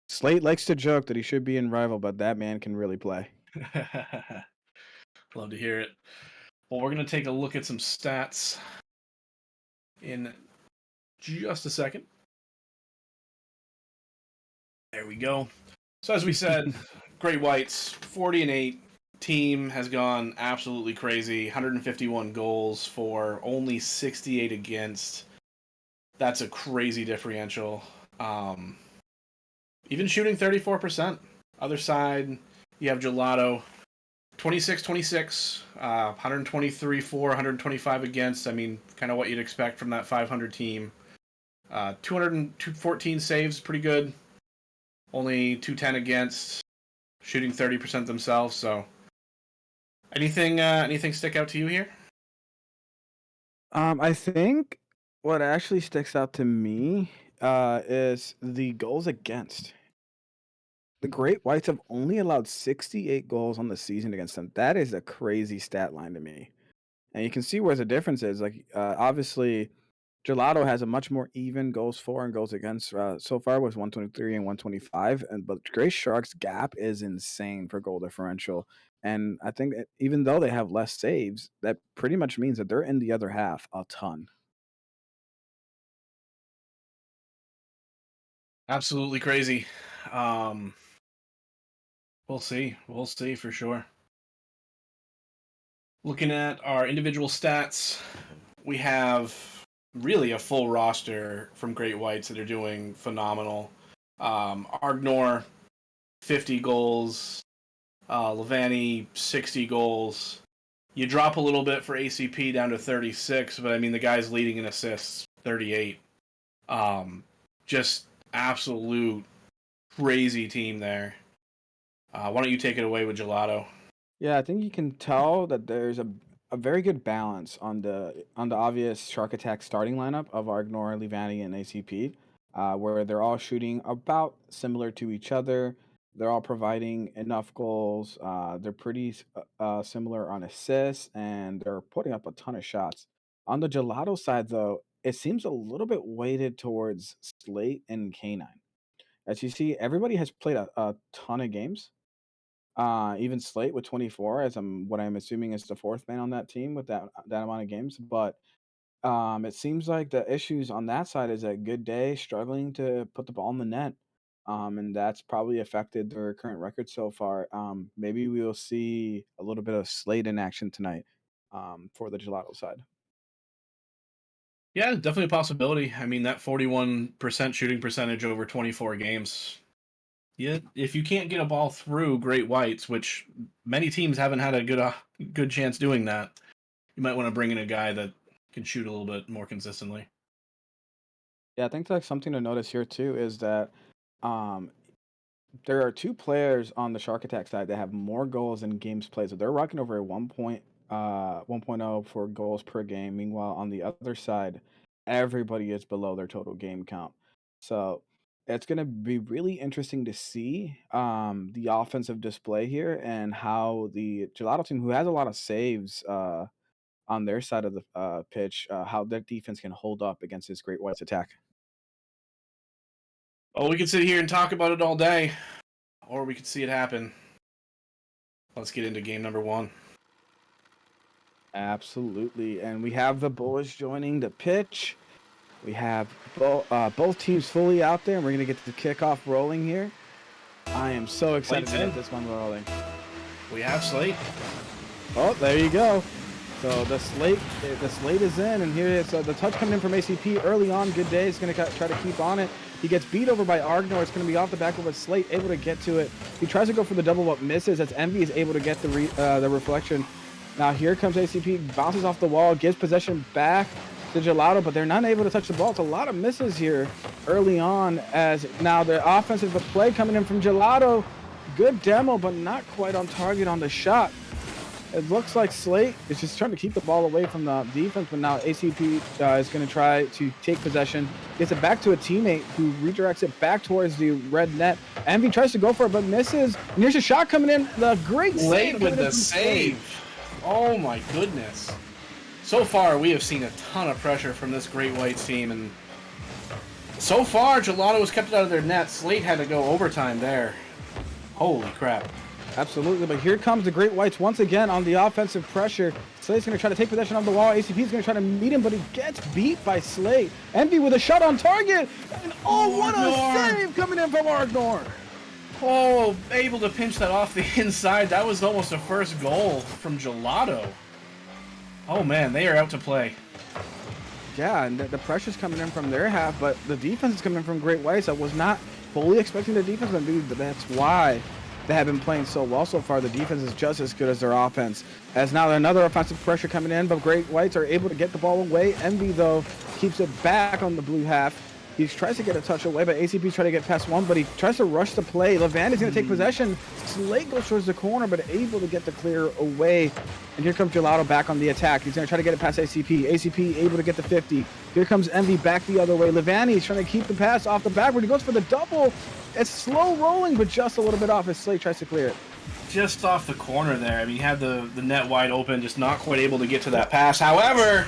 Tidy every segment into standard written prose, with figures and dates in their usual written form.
Slate likes to joke that he should be in rival, but that man can really play. Love to hear it. Well, we're going to take a look at some stats in just a second. There we go. So as we said, Great Whites, 40-8 team has gone absolutely crazy. 151 goals for only 68 against. That's a crazy differential. Even shooting 34%. Other side, you have Gelato, 26-26, 123 for, 125 against. I mean, kind of what you'd expect from that 500 team. 214 saves, pretty good. Only 210 against, shooting 30% themselves. So, anything stick out to you here? I think what actually sticks out to me is the goals against. The Great Whites have only allowed 68 goals on the season against them. That is a crazy stat line to me. And you can see where the difference is. Like, obviously, Gelato has a much more even goals for and goals against. So far was 123 and 125, but Gray Sharks' gap is insane for goal differential. And I think even though they have less saves, that pretty much means that they're in the other half a ton. Absolutely crazy. We'll see. We'll see for sure. Looking at our individual stats, we have really a full roster from Great Whites that are doing phenomenal. Argnor, 50 goals. Levani, 60 goals. You drop a little bit for ACP down to 36, but I mean, the guy's leading in assists, 38. Just absolute crazy team there. Why don't you take it away with Gelato? Yeah, I think you can tell that there's a very good balance on the obvious Shark Attack starting lineup of Argnor, Livani, and ACP, where they're all shooting about similar to each other. They're all providing enough goals. They're pretty similar on assists, and they're putting up a ton of shots. On the Gelato side, though, it seems a little bit weighted towards Slate and K9. As you see, everybody has played a ton of games, even Slate with 24, as what I'm assuming is the fourth man on that team with that amount of games. But it seems like the issues on that side is a good day, struggling to put the ball in the net. And that's probably affected their current record so far. Maybe we will see a little bit of Slate in action tonight for the Gelato side. Yeah, definitely a possibility. I mean, that 41% shooting percentage over 24 games. Yeah, if you can't get a ball through Great Whites, which many teams haven't had a good chance doing that, you might want to bring in a guy that can shoot a little bit more consistently. Yeah, I think like something to notice here too is that um, there are two players on the Shark Attack side that have more goals in games played. So they're rocking over a 1.0 for goals per game. Meanwhile, on the other side, everybody is below their total game count. So it's going to be really interesting to see the offensive display here and how the Gelato team, who has a lot of saves on their side of the pitch, how their defense can hold up against this Great Whites attack. Oh, we could sit here and talk about it all day, or we could see it happen. Let's get into game number one. Absolutely. And we have the boys joining the pitch. We have both teams fully out there, and we're going to get the kickoff rolling here. I am so excited to get this one rolling. We have Slate. Oh, there you go. So the slate is in, and here is the touch coming in from ACP early on. Good day. He's going to try to keep on it. He gets beat over by Argnor. It's going to be off the back of a Slate, able to get to it. He tries to go for the double up, misses. As Envy is able to get the reflection. Now here comes ACP, bounces off the wall, gives possession back to Gelato, but they're not able to touch the ball. It's a lot of misses here early on, as now the offensive play coming in from Gelato. Good demo, but not quite on target on the shot. It looks like Slate is just trying to keep the ball away from the defense, but now ACP is going to try to take possession. Gets it back to a teammate who redirects it back towards the red net. Envy tries to go for it, but misses. And here's a shot coming in. The great save with the save. Oh my goodness. So far, we have seen a ton of pressure from this Great Whites team, and So far, Gelato has kept it out of their net. Slate had to go overtime there. Holy crap. Absolutely, but here comes the Great Whites once again on the offensive pressure. Slate's going to try to take possession of the wall. ACP is going to try to meet him, but he gets beat by Slate. Envy with a shot on target. And what a save coming in from Argnor. Oh, able to pinch that off the inside. That was almost a first goal from Gelato. Oh man, they are out to play. Yeah, and the pressure's coming in from their half, but the defense is coming in from Great Whites. I was not fully expecting the defense, but that's why they have been playing so well so far. The defense is just as good as their offense. As now another offensive pressure coming in, but Great Whites are able to get the ball away. Envy, though, keeps it back on the blue half. He tries to get a touch away, but ACP's trying to get past one, but he tries to rush the play. Levandy's going to take possession. Slate goes towards the corner, but able to get the clear away. And here comes Gelato back on the attack. He's going to try to get it past ACP. ACP able to get the 50. Here comes Envy back the other way. Levandy's trying to keep the pass off the backward. He goes for the double. It's slow rolling, but just a little bit off as Slate tries to clear it. Just off the corner there. I mean, he had the net wide open, just not quite able to get to that pass. However,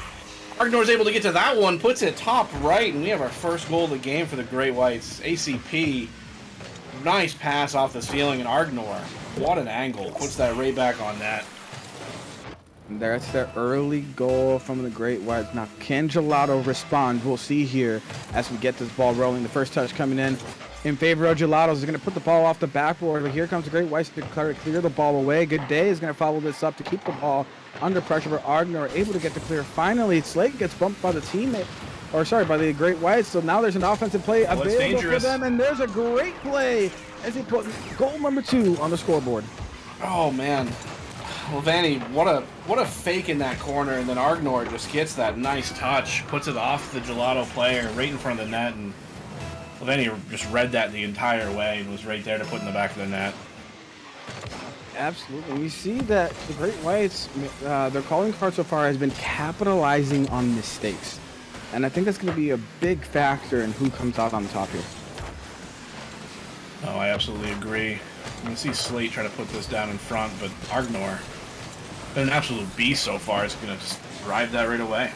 Argnor's able to get to that one, puts it top right, and we have our first goal of the game for the Great Whites. ACP, nice pass off the ceiling, and Argnor, what an angle, puts that right back on net. That's their early goal from the Great Whites. Now, can Gelato respond? We'll see here as we get this ball rolling. The first touch coming in favor of Gelato is going to put the ball off the backboard, but here comes the Great Whites to clear the ball away. Good Day is going to follow this up to keep the ball under pressure, but Argnor able to get the clear. Finally, Slate gets bumped by the teammate, by the Great Whites. So now there's an offensive play available for them, and there's a great play as they put goal number 2 on the scoreboard. Oh man, Levandy, what a fake in that corner, and then Argnor just gets that nice touch, puts it off the Gelato player right in front of the net, and Levandy just read that the entire way and was right there to put in the back of the net. Absolutely. We see that the Great Whites, their calling card so far has been capitalizing on mistakes. And I think that's going to be a big factor in who comes out on the top here. Oh, I absolutely agree. You can see Slate try to put this down in front, but Argnor, been an absolute beast so far, is going to just drive that right away.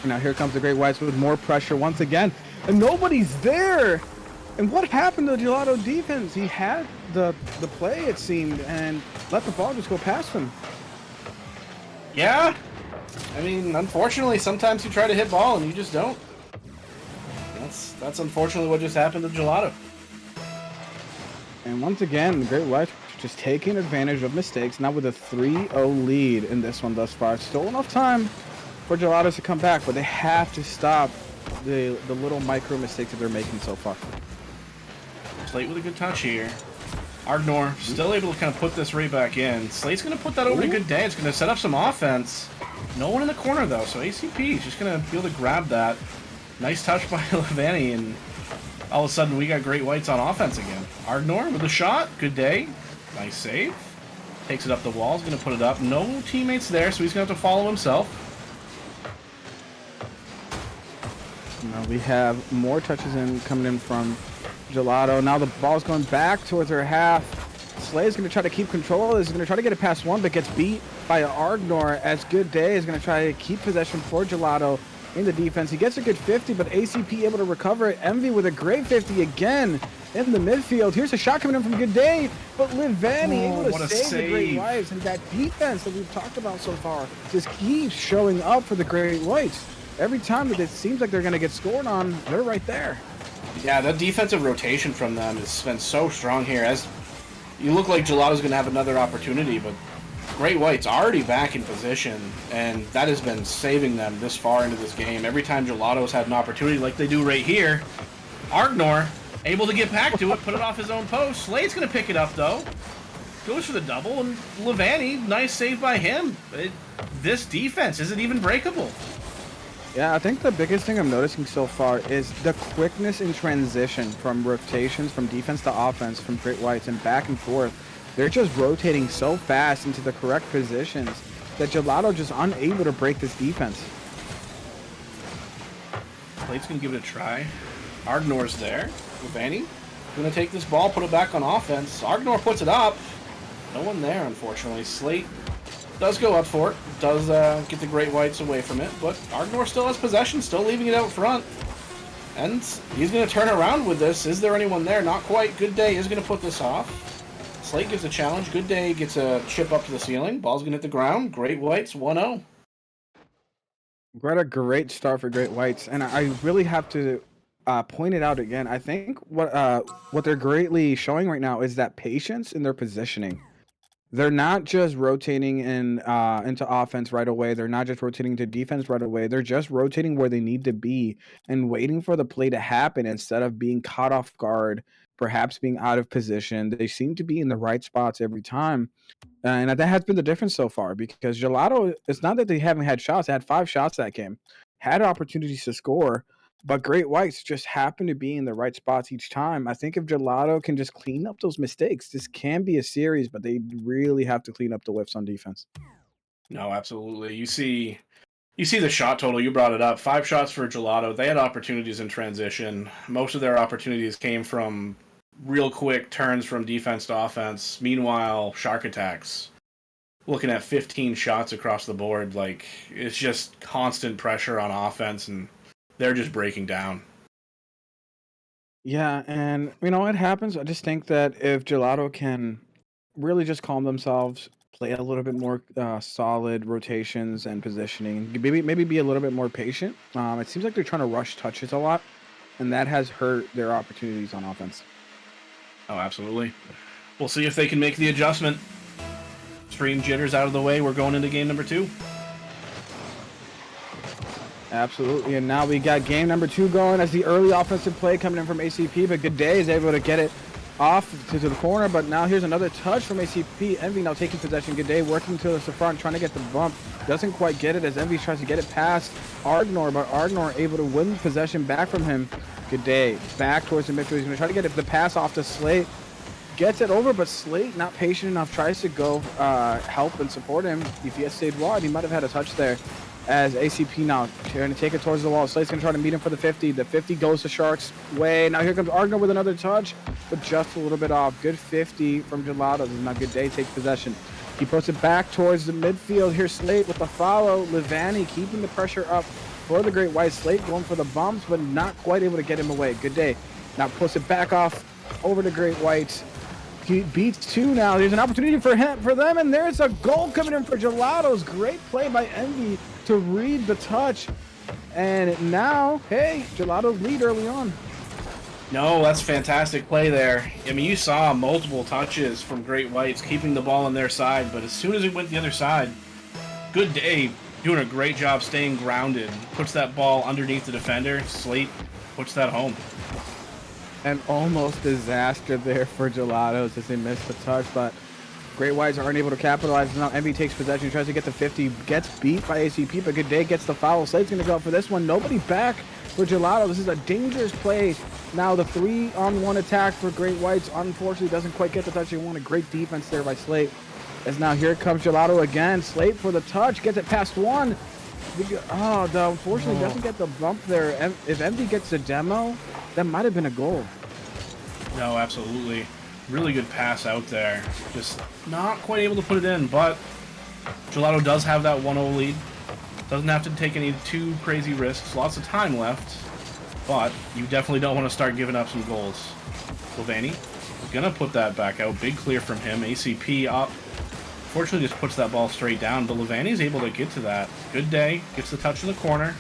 Now here comes the Great Whites with more pressure once again. And nobody's there! And what happened to the Gelato defense? He had the play, it seemed, and let the ball just go past him. Yeah. I mean, unfortunately, sometimes you try to hit ball and you just don't. That's unfortunately what just happened to Gelato. And once again, the Great Whites just taking advantage of mistakes, now with a 3-0 lead in this one thus far. Still enough time for Gelato to come back, but they have to stop the little micro mistakes that they're making so far. Slate with a good touch here. Argnor still able to kind of put this right back in. Slate's going to put that over to Good Day. It's going to set up some offense. No one in the corner, though, so ACP is just going to be able to grab that. Nice touch by Levandy, and all of a sudden we got Great Whites on offense again. Argnor with a shot. Good Day. Nice save. Takes it up the wall. He's going to put it up. No teammates there, so he's going to have to follow himself. Now we have more touches coming in from Gelato. Now the ball's going back towards her half. Slay's going to try to keep control. He's going to try to get it past one, but gets beat by Argnor as Good Day is going to try to keep possession for Gelato in the defense. He gets a good 50, but ACP able to recover it. Envy with a great 50 again in the midfield. Here's a shot coming in from Good Day, but Levandy able to save the Great Whites. And that defense that we've talked about so far just keeps showing up for the Great Whites. Every time that it seems like they're going to get scored on, they're right there. Yeah, that defensive rotation from them has been so strong here. As you look like Gelato's going to have another opportunity, but Great White's already back in position, and that has been saving them this far into this game. Every time Gelato's had an opportunity like they do right here, Argnor able to get back to it, put it off his own post. Slade's going to pick it up, though. Goes for the double, and Levandy, nice save by him. This defense isn't even breakable. Yeah, I think the biggest thing I'm noticing so far is the quickness in transition from rotations, from defense to offense, from Great Whites, and back and forth. They're just rotating so fast into the correct positions that Gelato just unable to break this defense. Slate's going to give it a try. Argnor's there. Levandy going to take this ball, put it back on offense. Argnor puts it up. No one there, unfortunately. Slate Does go up for it. Does get the Great Whites away from it, but Argnor still has possession, still leaving it out front. And he's going to turn around with this. Is there anyone there? Not quite. Good Day is going to put this off. Slate gives a challenge. Good Day gets a chip up to the ceiling. Ball's going to hit the ground. Great Whites 1-0. What a great start for Great Whites, and I really have to point it out again. I think what they're greatly showing right now is that patience in their positioning. They're not just rotating into offense right away. They're not just rotating to defense right away. They're just rotating where they need to be and waiting for the play to happen instead of being caught off guard, perhaps being out of position. They seem to be in the right spots every time. And that has been the difference so far because Gelato, it's not that they haven't had shots. They had 5 shots that game, had opportunities to score, but Great Whites just happen to be in the right spots each time. I think if Gelato can just clean up those mistakes, this can be a series, but they really have to clean up the whiffs on defense. No, absolutely. You see the shot total. You brought it up. 5 shots for Gelato. They had opportunities in transition. Most of their opportunities came from real quick turns from defense to offense. Meanwhile, Shark Attacks looking at 15 shots across the board. Like, it's just constant pressure on offense, and they're just breaking down. Yeah, and it happens. I just think that if Gelato can really just calm themselves, play a little bit more solid rotations and positioning, maybe be a little bit more patient. It seems like they're trying to rush touches a lot, and that has hurt their opportunities on offense. Oh, absolutely. We'll see if they can make the adjustment. Stream jitters out of the way. We're going into game number 2. Absolutely, and now we got game number 2 going as the early offensive play coming in from ACP, but Good Day is able to get it off to the corner, but now here's another touch from ACP. Envy now taking possession. Good Day working to the front, trying to get the bump. Doesn't quite get it as Envy tries to get it past Argnor, but Argnor able to win possession back from him. Good Day back towards the midfield. He's going to try to get the pass off to Slate. Gets it over, but Slate not patient enough. Tries to go help and support him. If he had stayed wide, he might have had a touch there. As ACP now trying to take it towards the wall. Slate's going to try to meet him for the 50. The 50 goes to Shark's way. Now here comes Argnor with another touch, but just a little bit off. Good 50 from Gelato. This is not Good Day. Takes possession. He puts it back towards the midfield. Here's Slate with the follow. Levani keeping the pressure up for the Great White. Slate going for the bumps, but not quite able to get him away. Good Day now puts it back off over to Great White. He beats 2 now. There's an opportunity for them, and there's a goal coming in for Gelato's. Great play by Envy to read the touch. And now, hey, Gelato's lead early on. No, that's fantastic play there. I mean, you saw multiple touches from Great Whites keeping the ball on their side, but as soon as it went the other side, Good Day doing a great job staying grounded. Puts that ball underneath the defender. Slate puts that home. And almost disaster there for Gelato as they missed the touch, but Great Whites aren't able to capitalize. Now Envy takes possession, tries to get the 50, gets beat by ACP, but Good Day gets the foul. Slate's going to go up for this one. Nobody back for Gelato. This is a dangerous play. Now the 3-on-1 attack for Great Whites unfortunately doesn't quite get the touch they want. A great defense there by Slate. As now here comes Gelato again. Slate for the touch, gets it past 1. Unfortunately doesn't get the bump there. If Envy gets the demo, that might have been a goal. No, absolutely. Really good pass out there. Just not quite able to put it in, but Gelato does have that 1-0 lead. Doesn't have to take any too crazy risks. Lots of time left, but you definitely don't want to start giving up some goals. Levani gonna put that back out. Big clear from him. ACP up. Fortunately, just puts that ball straight down, but Levani's able to get to that. Good Day gets the touch in the corner.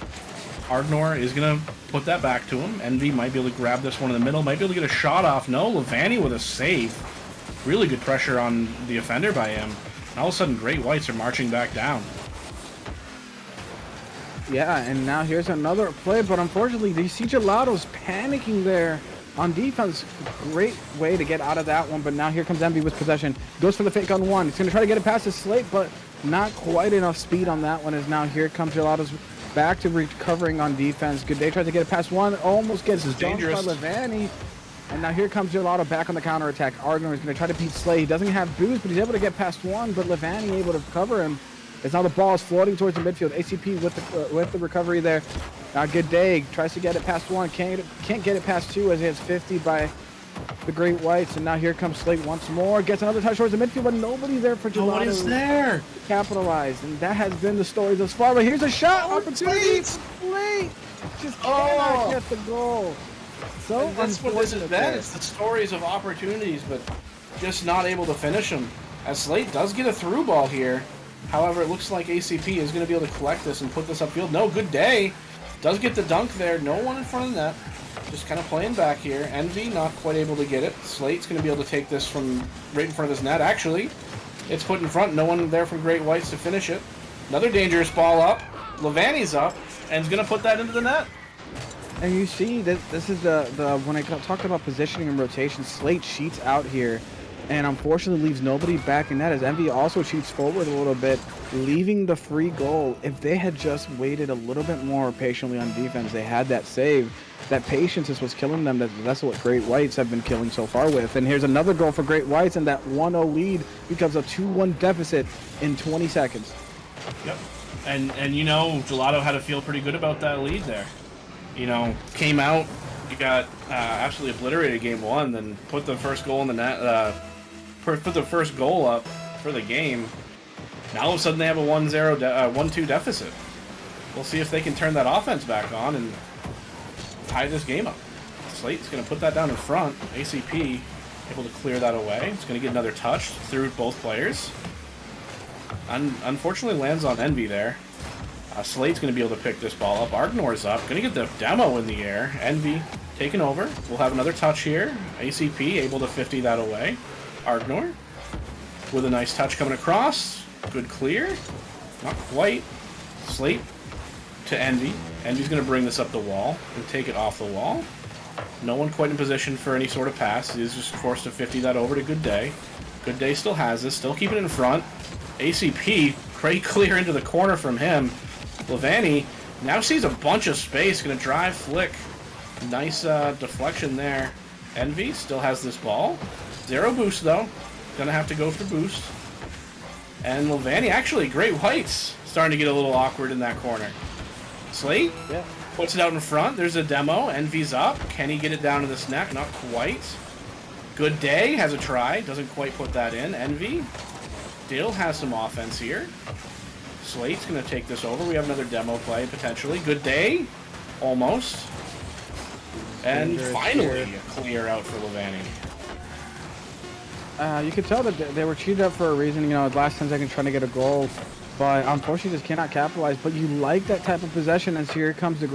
Argnor is going to put that back to him. Envy might be able to grab this one in the middle. Might be able to get a shot off. No, Levani with a save. Really good pressure on the offender by him. And all of a sudden, Great Whites are marching back down. Yeah, and now here's another play, but unfortunately, you see Gelato's panicking there on defense. Great way to get out of that one, but now here comes Envy with possession. Goes for the fake on 1. He's going to try to get it past his Slate, but not quite enough speed on that one, as now here comes Gelato's back to recovering on defense. Good Day tries to get it past 1. Almost gets dunked by Levani. And now here comes Gelato back on the counterattack. Argnor is going to try to beat Slay. He doesn't have boost, but he's able to get past 1. But Levani able to cover him. As now the ball is floating towards the midfield. ACP with the recovery there. Good Day tries to get it past 1. Can't get it past 2 as he has 50 by the Great Whites, and now here comes Slate once more. Gets another touch towards the midfield, but nobody's there for Gelato. Nobody's there. To capitalize, and that has been the story thus far. But here's a shot opportunity. Slate just cannot get the goal. So that's what this has been. It's the stories of opportunities, but just not able to finish them. As Slate does get a through ball here. However, it looks like ACP is going to be able to collect this and put this upfield. No, good day. Does get the dunk there. No one in front of the net. Just kind of playing back here. Envy not quite able to get it. Slate's going to be able to take this from right in front of his net. Actually, it's put in front. No one there from Great Whites to finish it. Another dangerous ball up. Levani's up and is going to put that into the net. And you see that this is the when I talked about positioning and rotation, Slate cheats out here, and unfortunately leaves nobody back in that, as Envy also cheats forward a little bit, leaving the free goal. If they had just waited a little bit more patiently on defense, they had that save. That patience is what's killing them. That's what Great Whites have been killing so far with. And here's another goal for Great Whites, and that 1-0 lead becomes a 2-1 deficit in 20 seconds. Yep. And you know, Gelato had to feel pretty good about that lead there. You know, came out, you got absolutely obliterated game one, then put the first goal in the net, put the first goal up for the game. Now all of a sudden they have a 1-2 deficit. We'll see if they can turn that offense back on and tie this game up. Slate's going to put that down in front. ACP able to clear that away. It's going to get another touch through both players. Unfortunately lands on Envy there. Slate's going to be able to pick this ball up. Argnor's up. Going to get the demo in the air. Envy taking over. We'll have another touch here. ACP able to 50 that away. Argnor with a nice touch coming across. Good clear. Not quite. Slate to Envy. Envy's going to bring this up the wall and take it off the wall. No one quite in position for any sort of pass. He's just forced to 50 that over to Good Day. Good Day still has this. Still keeping it in front. ACP, great clear into the corner from him. Levani now sees a bunch of space. Going to drive, flick. Nice deflection there. Envy still has this ball. Zero boost, though. Going to have to go for boost. And Levani, actually, Great Whites starting to get a little awkward in that corner. Slate puts it out in front. There's a demo. Envy's up. Can he get it down to this neck? Not quite. Good Day has a try. Doesn't quite put that in. Envy still has some offense here. Slate's going to take this over. We have another demo play, potentially. Good Day. Almost. And finally, a clear out for Levani. You could tell that they were cheated up for a reason. You know, last 10 seconds trying to get a goal. But unfortunately, just cannot capitalize. But you like that type of possession, as here comes the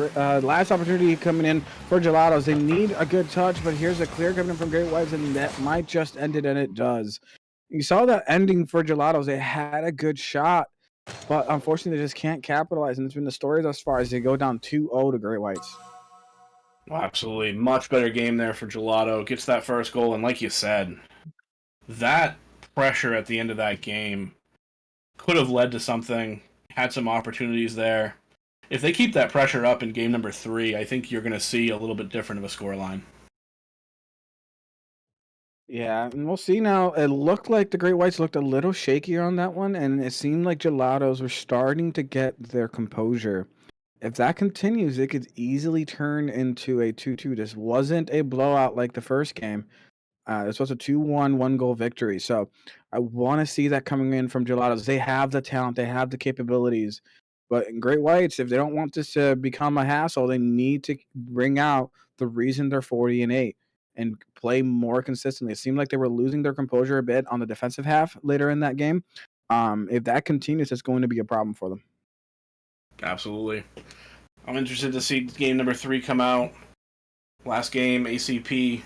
last opportunity coming in for Gelatos. They need a good touch, but here's a clear coming in from Great Whites, and that might just end it, and it does. You saw that ending for Gelatos. They had a good shot, but unfortunately, they just can't capitalize. And it's been the story thus far as they go down 2-0 to Great Whites. Absolutely. Much better game there for Gelato. Gets that first goal, and like you said, that pressure at the end of that game could have led to something. Had some opportunities there. If they keep that pressure up in game number 3, I think you're going to see a little bit different of a scoreline. Yeah, and we'll see now. It looked like the Great Whites looked a little shakier on that one, and it seemed like Gelatos were starting to get their composure. If that continues, it could easily turn into a 2-2. This wasn't a blowout like the first game. This was a 2-1, one-goal victory. So I want to see that coming in from Gelatos. They have the talent. They have the capabilities. But in Great Whites, if they don't want this to become a hassle, they need to bring out the reason they're 40-8 and play more consistently. It seemed like they were losing their composure a bit on the defensive half later in that game. If that continues, it's going to be a problem for them. Absolutely. I'm interested to see game number 3 come out. Last game, ACP,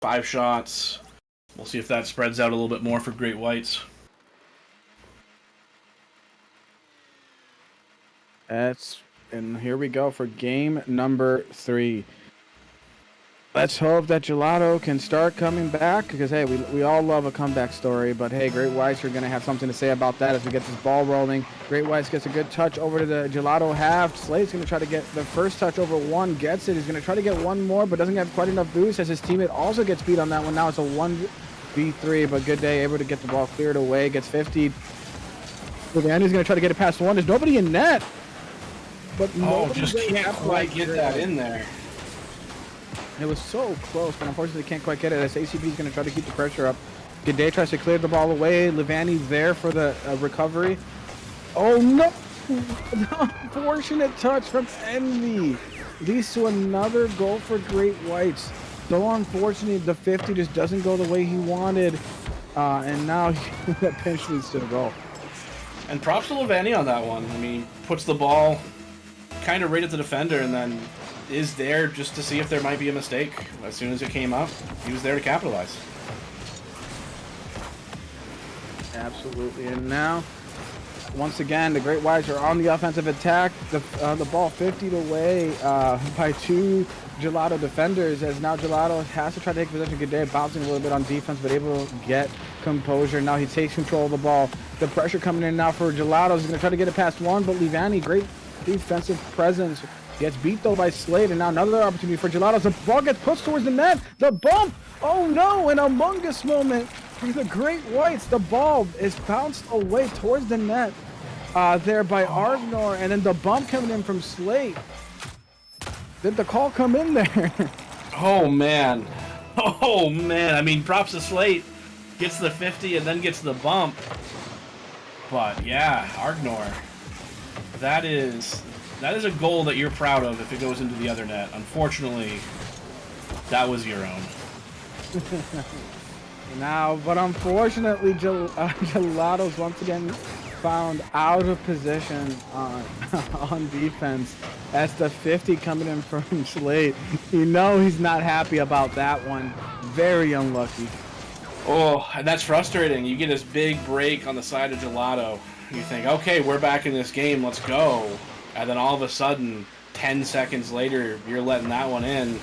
5 shots. We'll see if that spreads out a little bit more for Great Whites. And here we go for game number 3. Let's hope that Gelato can start coming back, because, hey, we all love a comeback story, but, hey, Great Whites are going to have something to say about that as we get this ball rolling. Great Whites gets a good touch over to the Gelato half. Slate's going to try to get the first touch over one, gets it. He's going to try to get one more, but doesn't have quite enough boost, as his teammate also gets beat on that one. Now it's a 1v3, but Good Day able to get the ball cleared away, gets 50. Andy's going to try to get it past one. There's nobody in net. But just can't quite get that in there. It was so close, but unfortunately can't quite get it as ACP is going to try to keep the pressure up. Good Day tries to clear the ball away. Levani there for the recovery. Oh no! Unfortunate touch from Envy. Leads to another goal for Great Whites. So unfortunately, the 50 just doesn't go the way he wanted. And now that pinch needs to go. And props to Levani on that one. I mean, puts the ball kind of right at the defender and then is there just to see if there might be a mistake. As soon as it came up, he was there to capitalize. Absolutely. And now, once again, the Great Whites are on the offensive attack. The ball 50 away by two Gelato defenders, as now Gelato has to try to take possession. Good Day bouncing a little bit on defense, but able to get composure. Now he takes control of the ball. The pressure coming in now for Gelato. He's going to try to get it past one, but Levani, great defensive presence. Gets beat though by Slade, and now another opportunity for Gelato. The ball gets pushed towards the net. The bump! Oh no! An Among Us moment for the Great Whites. The ball is bounced away towards the net there by Argnor, and then the bump coming in from Slade. Did the call come in there? Oh man. Oh man. I mean, props to Slate. Gets the 50 and then gets the bump. But yeah, Argnor. That is a goal that you're proud of if it goes into the other net. Unfortunately, that was your own. But unfortunately, Gelato's once again found out of position on defense. As the 50 coming in from Slate. You know he's not happy about that one. Very unlucky. Oh, and that's frustrating. You get this big break on the side of Gelato. You think, okay, we're back in this game, let's go. And then all of a sudden, 10 seconds later, you're letting that one in.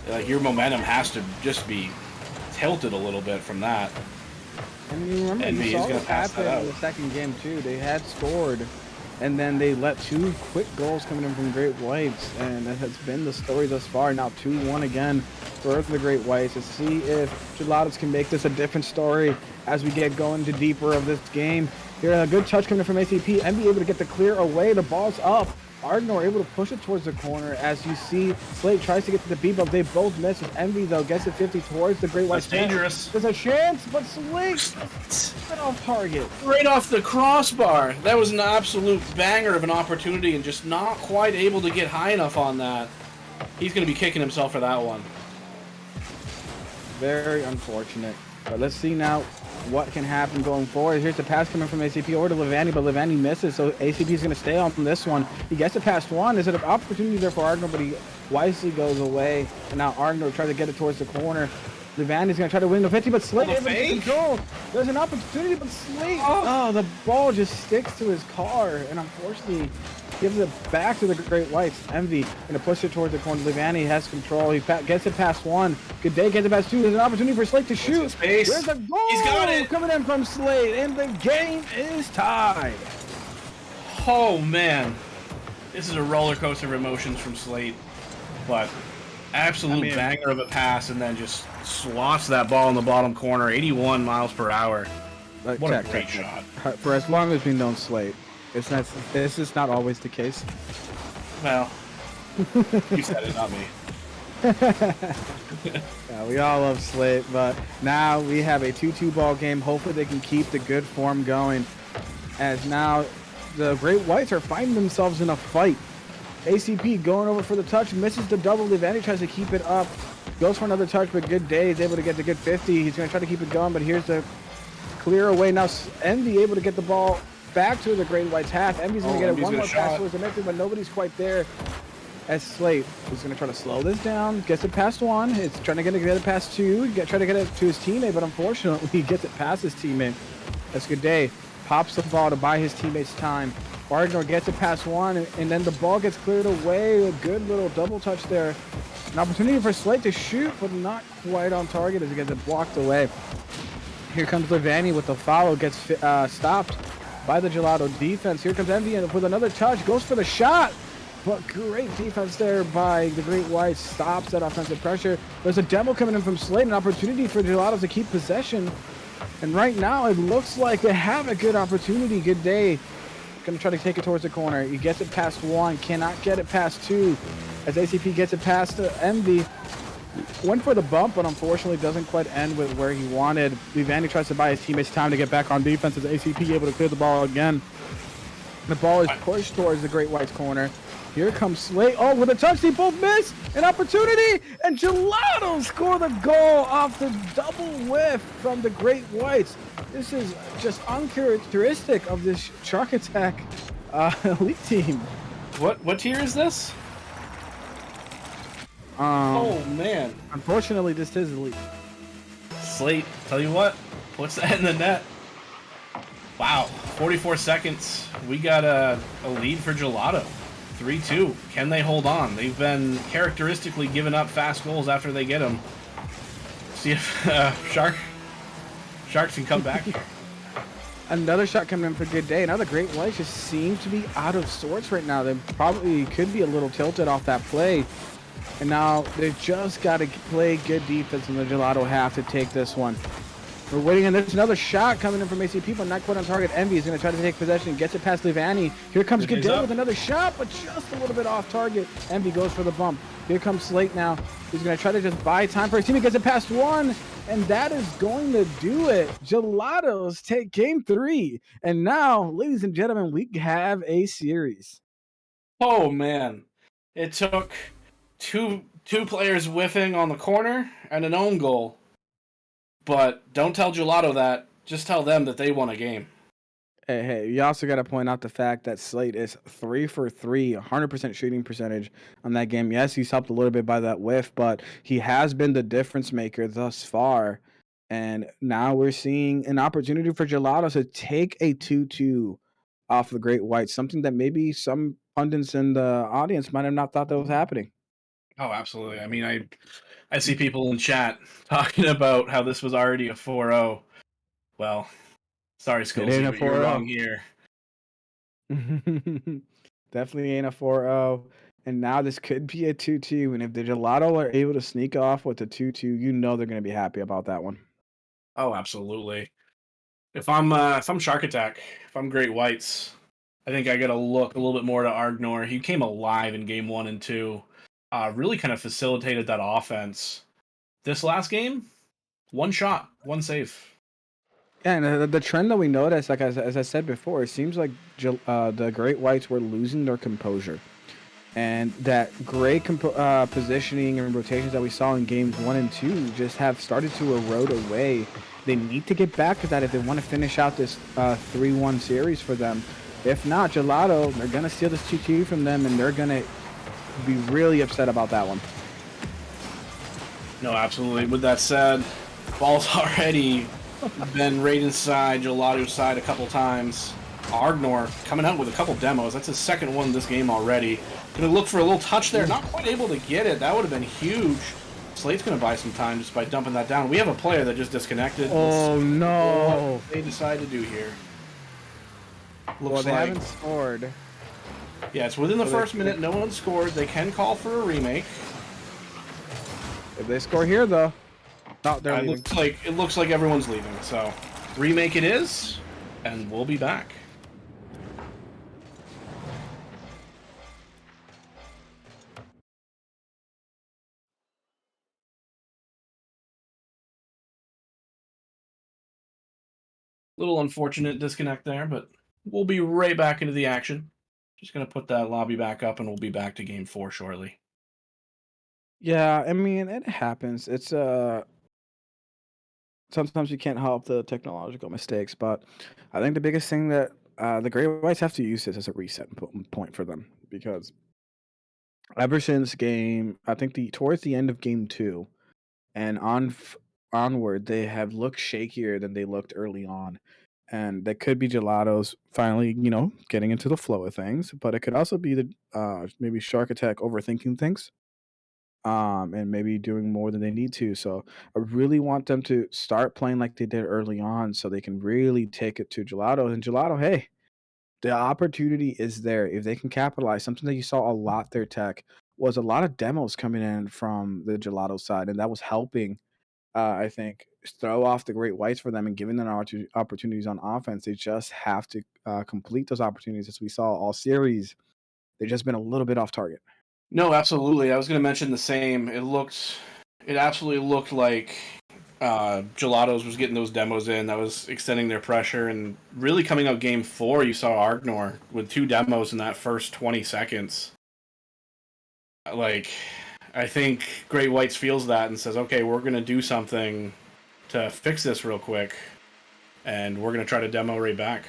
Like, your momentum has to just be tilted a little bit from that. And you remember, you saw what happened in the second game, too. They had scored, and then they let two quick goals coming in from Great Whites, and that has been the story thus far. Now 2-1 again for the Great Whites. To see if Gelatos can make this a different story as we get going to deeper of this game. Here, a good touch coming in from ACP. MB able to get the clear away. The ball's up. Argnor able to push it towards the corner. As you see, Slate tries to get to the beat, but they both miss. Envy, though, gets it 50 towards the Great White. That's dangerous. There's a chance, but Slate right off target. Right off the crossbar. That was an absolute banger of an opportunity and just not quite able to get high enough on that. He's going to be kicking himself for that one. Very unfortunate. But let's see now what can happen going forward. Here's the pass coming from ACP over to Levani, but Levani misses, so ACP is going to stay on this one. He gets it past one. There's an opportunity there for Argnor, but he wisely goes away. And now Argnor tries to get it towards the corner. Levani's going to try to win the 50, but Slate able to control. There's an opportunity, but Slate, the ball just sticks to his car, and unfortunately gives it back to the Great Whites. Envy going to push it towards the corner. Levani has control. He gets it past one. Good Day gets it past two. There's an opportunity for Slate to shoot. There's a goal. He's got it. Coming in from Slate, and the game is tied. Oh man, this is a roller coaster of emotions from Slate, but absolute banger of a pass, and then just slots that ball in the bottom corner, 81 miles per hour. What a great shot! For as long as we've known Slate, this is not always the case. Well, you said it, not me. Yeah, we all love Slate, but now we have a 2-2 ball game. Hopefully they can keep the good form going, as now the Great Whites are finding themselves in a fight. ACP going over for the touch, misses the double. Levani tries to keep it up, goes for another touch, but Good Day is able to get the good 50. He's going to try to keep it going, but here's the clear away. Now Envy able to get the ball back to the Great Whites half. Envy's going to get it one more pass towards the net, but nobody's quite there. As Slate is going to try to slow this down, gets it past one. It's trying to get it past two. Try to get it to his teammate, but unfortunately he gets it past his teammate. That's Good Day. Pops the ball to buy his teammates time. Argnor gets it past one, and then the ball gets cleared away. A good little double touch there. An opportunity for Slate to shoot, but not quite on target as he gets it blocked away. Here comes Levani with the follow, gets stopped by the Gelato defense. Here comes Envy with another touch, goes for the shot. But great defense there by the Great Whites. Stops that offensive pressure. There's a demo coming in from Slate. An opportunity for Gelato to keep possession. And right now, it looks like they have a good opportunity. Good Day Gonna try to take it towards the corner. He gets it past 1, cannot get it past 2. As ACP gets it past MD. Went for the bump, but unfortunately doesn't quite end with where he wanted. Levani tries to buy his teammates time to get back on defense as ACP able to clear the ball again. The ball is pushed towards the Great Whites corner. Here comes Slate. Oh, with a touch, they both miss. An opportunity, and Gelato score the goal off the double whiff from the Great Whites. This is just uncharacteristic of this Shark Attack elite team. What tier is this? Oh man! Unfortunately, this is elite. Slate, tell you what, puts that in the net. Wow, 44 seconds. We got a lead for Gelato. 3-2. Can they hold on? They've been characteristically giving up fast goals after they get them. See if Sharks can come back here. Another shot coming in for good day. Another Great Whites just seems to be out of sorts right now. They probably could be a little tilted off that play. And now they've just got to play good defense in the Gelato half to take this one. We're waiting, and there's another shot coming in from ACP, but not quite on target. Envy is going to try to take possession, gets it past Levani. Here comes Goodell with another shot, but just a little bit off target. Envy goes for the bump. Here comes Slate now. He's going to try to just buy time for his team. He gets it past 1, and that is going to do it. Gelatos take game 3. And now, ladies and gentlemen, we have a series. Oh, man. It took two players whiffing on the corner and an own goal. But don't tell Gelato that. Just tell them that they won a game. Hey, you also got to point out the fact that Slate is 3 for 3, 100% shooting percentage on that game. Yes, he's helped a little bit by that whiff, but he has been the difference maker thus far. And now we're seeing an opportunity for Gelato to take a 2-2 off the Great Whites, something that maybe some pundits in the audience might have not thought that was happening. Oh, absolutely. I mean, I see people in chat talking about how this was already a 4-0. Well, sorry, Skillsy, but you're wrong here. Definitely ain't a 4-0. And now this could be a 2-2. And if the Gelato are able to sneak off with a 2-2, you know they're going to be happy about that one. Oh, absolutely. If I'm Shark Attack, if I'm Great Whites, I think I got to look a little bit more to Argnor. He came alive in game 1 and 2. Really kind of facilitated that offense. This last game, 1 shot, 1 save. Yeah, and the trend that we noticed, like as I said before, it seems like the Great Whites were losing their composure. And that great positioning and rotations that we saw in games 1 and 2 just have started to erode away. They need to get back to that if they want to finish out this 3-1 series for them. If not, Gelato, they're going to steal this 2-2 from them, and they're going to be really upset about that one. No, absolutely. With that said, ball's already been right inside Gelato's side a couple times. Argnor coming out with a couple demos. That's his second one this game already. Gonna look for a little touch there. Not quite able to get it. That would have been huge. Slate's gonna buy some time just by dumping that down. We have a player that just disconnected. Oh no! What they decide to do here. Well, they haven't scored. Yeah, it's within the first minute. No one scored. They can call for a remake. If they score here, though, no, they're leaving. It looks like everyone's leaving. So, remake it is, and we'll be back. Little unfortunate disconnect there, but we'll be right back into the action. Just going to put that lobby back up, and we'll be back to game 4 shortly. Yeah, I mean, it happens. It's sometimes you can't help the technological mistakes, but I think the biggest thing that the Great Whites have to use this as a reset point for them, because ever since I think towards the end of game 2 and onward, they have looked shakier than they looked early on. And that could be Gelato's finally, getting into the flow of things, but it could also be the maybe Shark Attack overthinking things, and maybe doing more than they need to. So I really want them to start playing like they did early on, so they can really take it to Gelato. And Gelato, hey, the opportunity is there if they can capitalize. Something that you saw a lot there, Tech, was a lot of demos coming in from the Gelato side, and that was helping I think, throw off the Great Whites for them and giving them opportunities on offense. They just have to complete those opportunities, as we saw all series. They've just been a little bit off target. No, absolutely. I was going to mention the same. It absolutely looked like Gelatos was getting those demos in. That was extending their pressure, and really coming out game 4, you saw Argnor with 2 demos in that first 20 seconds. Like, I think Great Whites feels that and says, okay, we're going to do something to fix this real quick, and we're going to try to demo right back.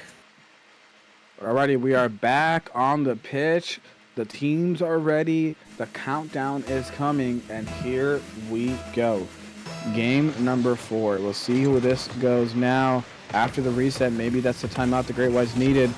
Alrighty, we are back on the pitch. The teams are ready. The countdown is coming, and here we go. Game number 4. We'll see who this goes now. After the reset, maybe that's the timeout the Great Whites needed.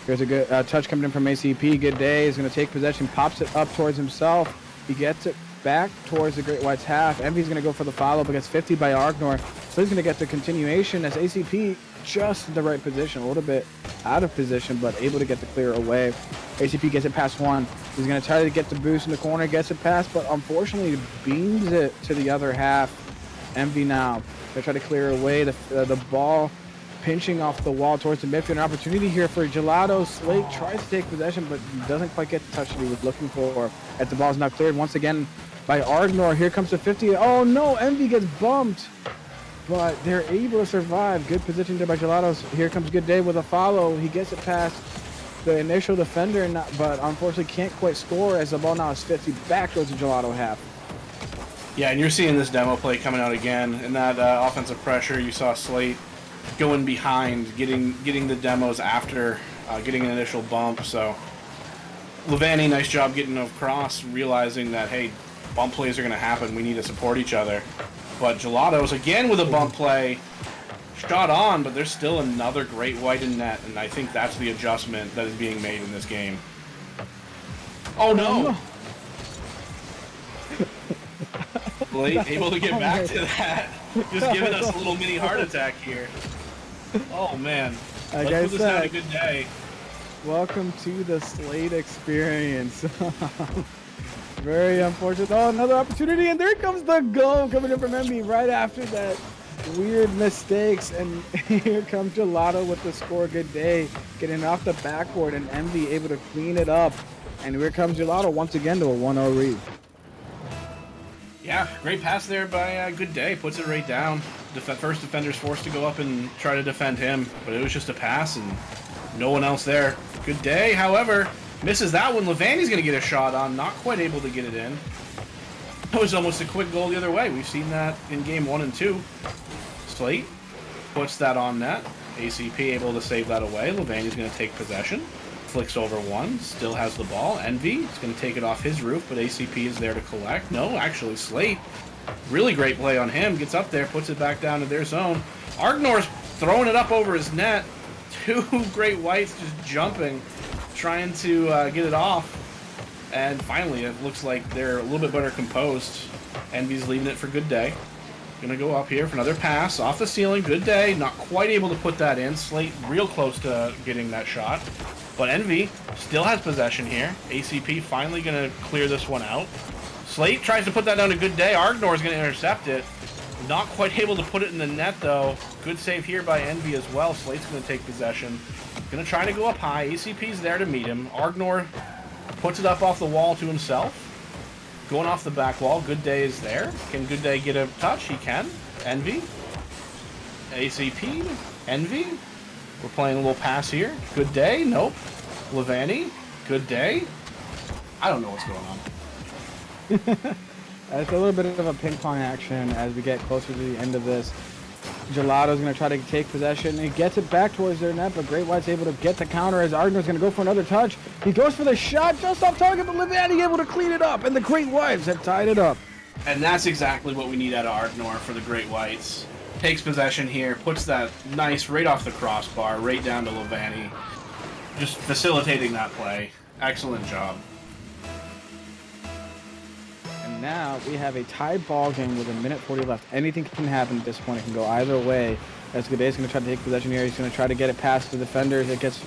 There's a good touch coming in from ACP. Good day. He's going to take possession, pops it up towards himself. He gets it back towards the Great Whites half. Envy's going to go for the follow-up against 50 by Argnor. So he's going to get the continuation as ACP just in the right position, a little bit out of position, but able to get the clear away. ACP gets it past 1. He's going to try to get the boost in the corner, gets it past, but unfortunately beams it to the other half. Envy now. They try to clear away the ball, pinching off the wall towards the midfield. An opportunity here for Gelato. Slate tries to take possession, but doesn't quite get the touch that he was looking for. As the ball is now cleared once again by Argnor. Here comes the 50. Oh no, Envy gets bumped, but they're able to survive. Good position there by Gelato. Here comes Good Day with a follow. He gets it past the initial defender, but unfortunately can't quite score as the ball now is 50 back towards the Gelato half. Yeah, and you're seeing this demo play coming out again. In that offensive pressure, you saw Slate going behind, getting the demos after getting an initial bump. So Levani, nice job getting across, realizing that, hey, bump plays are going to happen. We need to support each other. But Gelato's again with a bump play. Shot on, but there's still another Great White in net, and I think that's the adjustment that is being made in this game. Oh no! Slate able to get back to that. Just giving us a little mini heart attack here. Oh man. Like Let's I put this said, down a good day. welcome to the Slate experience. Very unfortunate. Oh, another opportunity, and there comes the goal coming in from MB right after that weird mistakes. And here comes Gelato with the score. Good day. Getting off the backboard, and MB able to clean it up. And here comes Gelato once again to a 1-0 lead. Yeah, great pass there by Good Day. Puts it right down. First defender's forced to go up and try to defend him, but it was just a pass and no one else there. Good Day, however, misses that one. Levani's going to get a shot on, not quite able to get it in. That was almost a quick goal the other way. We've seen that in game 1 and 2. Slate puts that on net. ACP able to save that away. Levani's going to take possession. Flicks over one, still has the ball. Envy is going to take it off his roof, but ACP is there to collect. No, actually Slate. Really great play on him. Gets up there, puts it back down to their zone. Argnor's throwing it up over his net. 2 Great Whites just jumping, trying to get it off. And finally, it looks like they're a little bit better composed. Envy's leaving it for Good Day. Gonna go up here for another pass off the ceiling. Good Day, not quite able to put that in. Slate real close to getting that shot. But Envy still has possession here. ACP finally going to clear this one out. Slate tries to put that down to Good Day. Argnor is going to intercept it. Not quite able to put it in the net, though. Good save here by Envy as well. Slate's going to take possession. Going to try to go up high. ACP's there to meet him. Argnor puts it up off the wall to himself. Going off the back wall. Good Day is there. Can Good Day get a touch? He can. Envy. ACP. Envy. We're playing a little pass here. Good Day. Nope. Levani. Good Day. I don't know what's going on. It's a little bit of a ping pong action as we get closer to the end of this. Gelato's going to try to take possession. He gets it back towards their net, but Great White's able to get the counter as Argnor's going to go for another touch. He goes for the shot just off target, but Levani able to clean it up, and the Great Whites have tied it up. And that's exactly what we need out of Argnor for the Great Whites. Takes possession here, puts that nice right off the crossbar, right down to Levani. Just facilitating that play. Excellent job. And now we have a tied ball game with 1:40 left. Anything can happen at this point. It can go either way. As Goday's going to try to take possession here. He's going to try to get it past the defenders. It gets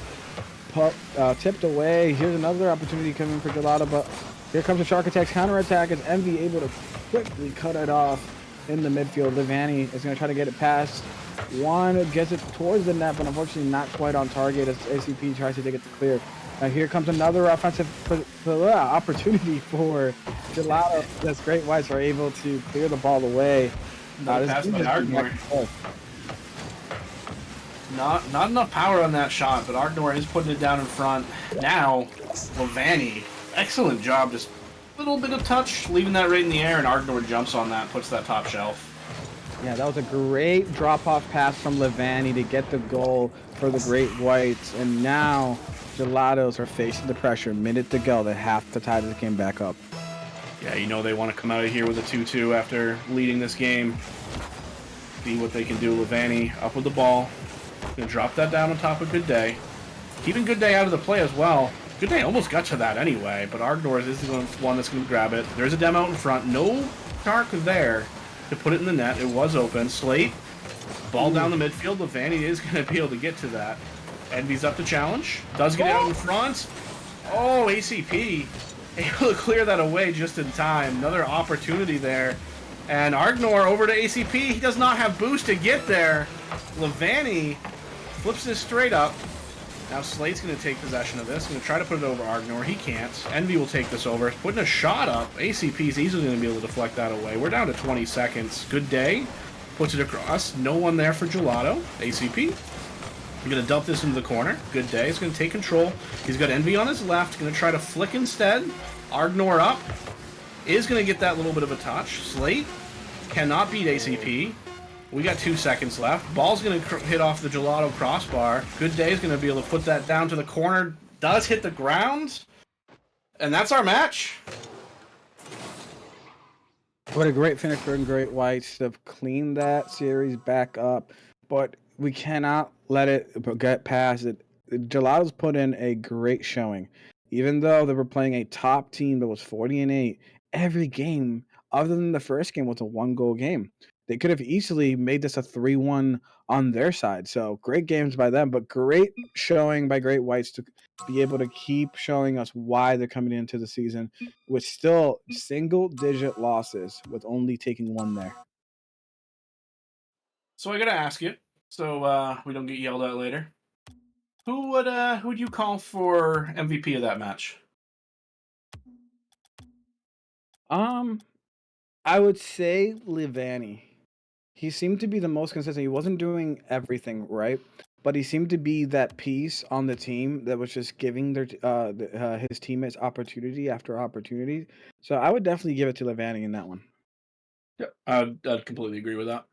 tipped away. Here's another opportunity coming for Gelato, but here comes the Shark Attack's counterattack as Envy able to quickly cut it off. in the midfield. Livani is going to try to get it past one, gets it towards the net, but unfortunately not quite on target as ACP tries to take it to clear. Now here comes another offensive opportunity for Gelato. That's Great Whites are able to clear the ball away. Another pass by Ardnor. Not enough power on that shot, but Ardnor is putting it down in front. Now, Livani, excellent job, just a little bit of touch, leaving that right in the air, and Ardnor jumps on that, puts that top shelf. Yeah, that was a great drop-off pass from Livani to get the goal for the Great Whites, and now Gelatos are facing the pressure. Minute to go. They have to tie this game back up. Yeah, you know they want to come out of here with a 2-2 after leading this game. See what they can do. Livani up with the ball. Gonna drop that down on top of Good Day. Keeping Good Day out of the play as well. Good Day almost got to that anyway, but Ardnor is the one that's going to grab it. There's a dem out in front. No Shark there to put it in the net. It was open. Slate, ball down the midfield. Livani is going to be able to get to that. Envy's up to challenge. Does get out in front. Oh, ACP able to clear that away just in time. Another opportunity there. And Ardnor over to ACP. He does not have boost to get there. Livani flips this straight up. Now Slate's going to take possession of this. Going to try to put it over Ardnor. He can't. Envy will take this over. Putting a shot up. ACP's easily going to be able to deflect that away. We're down to 20 seconds. Good Day puts it across. No one there for Gelato. ACP. I'm going to dump this into the corner. Good Day is going to take control. He's got Envy on his left. Going to try to flick instead. Ardnor up. Is going to get that little bit of a touch. Slate cannot beat ACP. We got 2 seconds left. Ball's going to hit off the Gelato crossbar. Good Day is going to be able to put that down to the corner. Does hit the ground. And that's our match. What a great finish for Great Whites to clean that series back up. But we cannot let it get past it. Gelato's put in a great showing. Even though they were playing a top team that was 40-8, every game, other than the first game, was a 1-goal game. They could have easily made this a 3-1 on their side. So great games by them, but great showing by Great Whites to be able to keep showing us why they're coming into the season with still single-digit losses, with only taking one there. So I got to ask you, so we don't get yelled at later. Who'd you call for MVP of that match? I would say Livani. He seemed to be the most consistent. He wasn't doing everything right, but he seemed to be that piece on the team that was just giving his teammates opportunity after opportunity. So I would definitely give it to Livani in that one. Yeah, I'd completely agree with that.